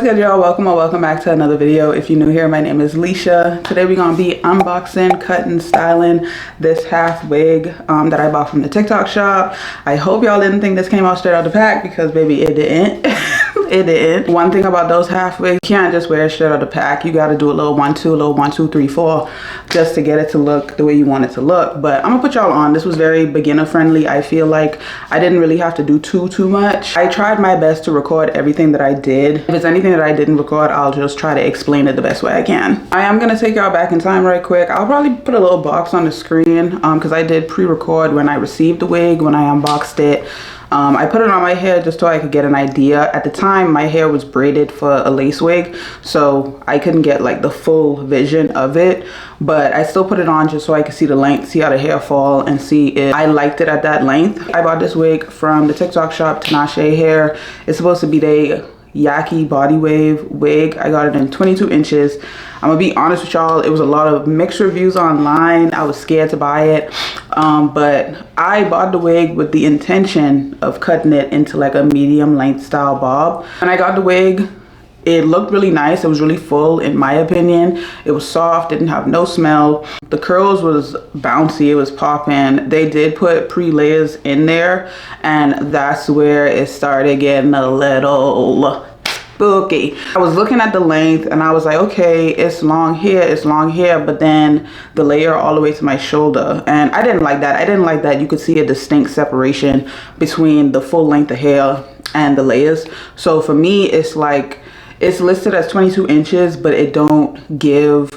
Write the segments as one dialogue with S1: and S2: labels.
S1: good, y'all? Welcome or welcome back to another video. If you're new here, my name is Leisha. Today we're gonna be unboxing, cutting, styling this half wig that I bought from the TikTok shop. I hope y'all didn't think this came out straight out the pack, because baby, it didn't. It didn't. One thing about those half wigs, you can't just wear it straight out the pack. You got to do a little 1 2, a little 1 2 3 4, just to get it to look the way you want it to look. But I'm gonna put y'all on. This was very beginner friendly. I feel like I didn't really have to do too much. I tried my best to record everything that I did. If it's anything that I didn't record, I'll just try to explain it the best way I can. I am gonna take y'all back in time right quick. I'll probably put a little box on the screen because I did pre-record when I received the wig, when I unboxed it. I put it on my hair just so I could get an idea. At the time, my hair was braided for a lace wig, so I couldn't get like the full vision of it, but I still put it on just so I could see the length, see how the hair fall, and see if I liked it at that length. I bought this wig from the TikTok shop, Tinashe Hair. It's supposed to be the Yaki body wave wig. I got it in 22 inches. I'm gonna be honest with y'all, it was a lot of mixed reviews online. I was scared to buy it, but I bought the wig with the intention of cutting it into like a medium length style bob. When I got the wig, it looked really nice. It was really full in my opinion. It was soft, didn't have no smell. The curls was bouncy, it was popping. They did put pre-layers in there, and that's where it started getting a little spooky. I was looking at the length and I was like, okay, it's long here, but then the layer all the way to my shoulder, and I didn't like that. I didn't like that you could see a distinct separation between the full length of hair and the layers. So for me, it's like, it's listed as 22 inches, but it don't give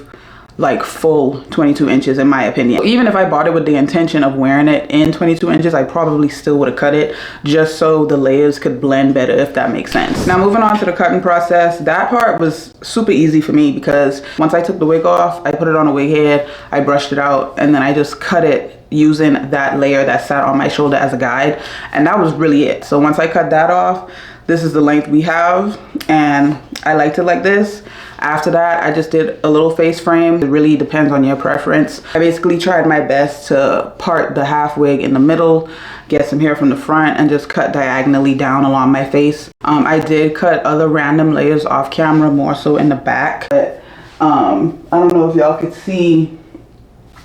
S1: like full 22 inches in my opinion. Even if I bought it with the intention of wearing it in 22 inches, I probably still would have cut it just so the layers could blend better, if that makes sense. Now moving on to the cutting process, that part was super easy for me because once I took the wig off, I put it on a wig head, I brushed it out, and then I just cut it using that layer that sat on my shoulder as a guide, and that was really it. So once I cut that off, this is the length we have, and I liked it like this. After that, I just did a little face frame. It really depends on your preference. I basically tried my best to part the half wig in the middle, get some hair from the front, and just cut diagonally down along my face. I did cut other random layers off camera, more so in the back, but I don't know if y'all could see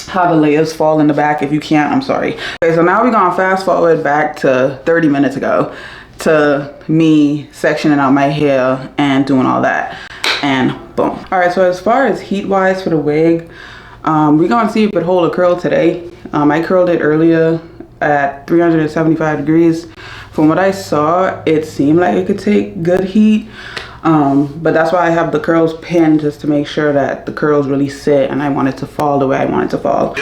S1: how the layers fall in the back. If you can't, I'm sorry. Okay, so now we're gonna fast forward back to 30 minutes ago to me sectioning out my hair and doing all that, and boom. All right, so as far as heat wise for the wig, we're gonna see if it hold a curl today. I curled it earlier at 375 degrees. From what I saw, it seemed like it could take good heat, but that's why I have the curls pinned, just to make sure that the curls really sit and I want it to fall the way I want it to fall.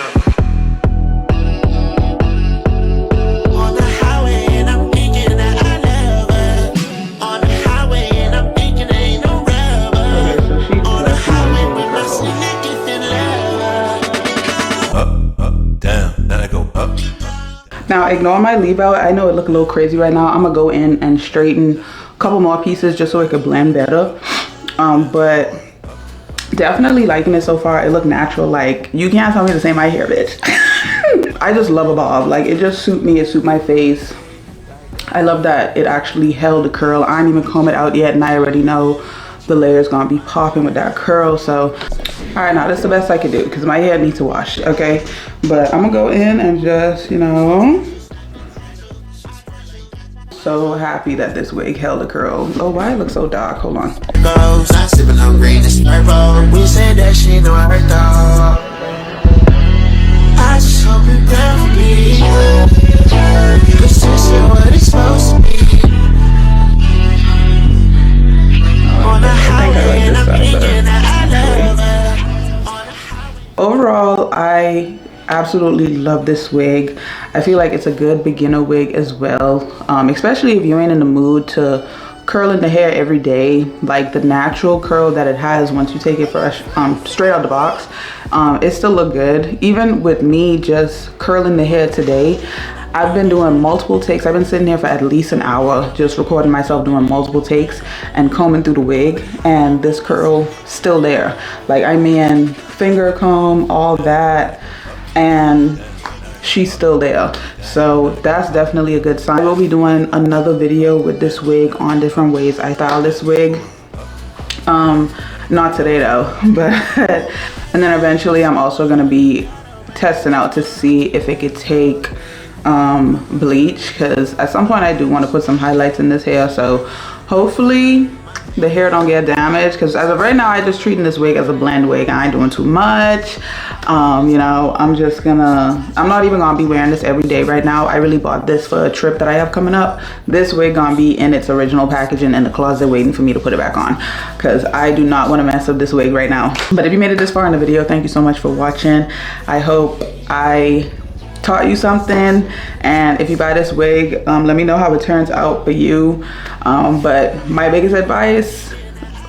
S1: Now ignore my leave out. I know it look a little crazy right now. I'm gonna go in and straighten a couple more pieces just so it could blend better. But definitely liking it so far. It look natural. Like, you can't tell me this ain't my hair, bitch. I just love a bob. Like, it just suit me, it suit my face. I love that it actually held a curl. I didn't even comb it out yet, and I already know the layer's gonna be popping with that curl. So all right, now that's the best I could do because my hair needs to wash, okay? But I'm gonna go in and just, you know, so happy that this wig held a curl. Oh, why it looks so dark? Hold on. Sipping on green and purple. We said that shit no hurt though. I just hope it down for me. Cause this is what it's supposed to be. On the highway and I'm thinking that I love her. Overall, I absolutely love this wig. I feel like it's a good beginner wig as well, especially if you ain't in the mood to curl in the hair every day. Like, the natural curl that it has once you take it fresh, straight out the box, it still look good. Even with me just curling the hair today, I've been doing multiple takes. I've been sitting here for at least an hour just recording myself doing multiple takes and combing through the wig, and this curl still there. Like, I mean, finger comb, all that, and she's still there. So that's definitely a good sign. I will be doing another video with this wig on different ways I style this wig. Not today though, but and then eventually I'm also gonna be testing out to see if it could take bleach, because at some point I do want to put some highlights in this hair, so hopefully the hair don't get damaged, because as of right now I just treating this wig as a blend wig. I ain't doing too much. You know, I'm not even gonna be wearing this every day right now. I really bought this for a trip that I have coming up. This wig gonna be in its original packaging in the closet waiting for me to put it back on, because I do not want to mess up this wig right now. But if you made it this far in the video, thank you so much for watching. I hope I taught you something, and if you buy this wig, let me know how it turns out for you. But my biggest advice,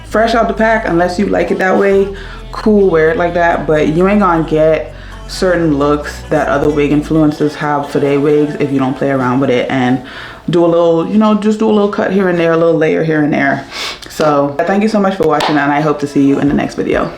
S1: fresh out the pack, unless you like it that way, cool, wear it like that, but you ain't gonna get certain looks that other wig influencers have for their wigs if you don't play around with it and do a little, you know, just do a little cut here and there, a little layer here and there. So thank you so much for watching, and I hope to see you in the next video.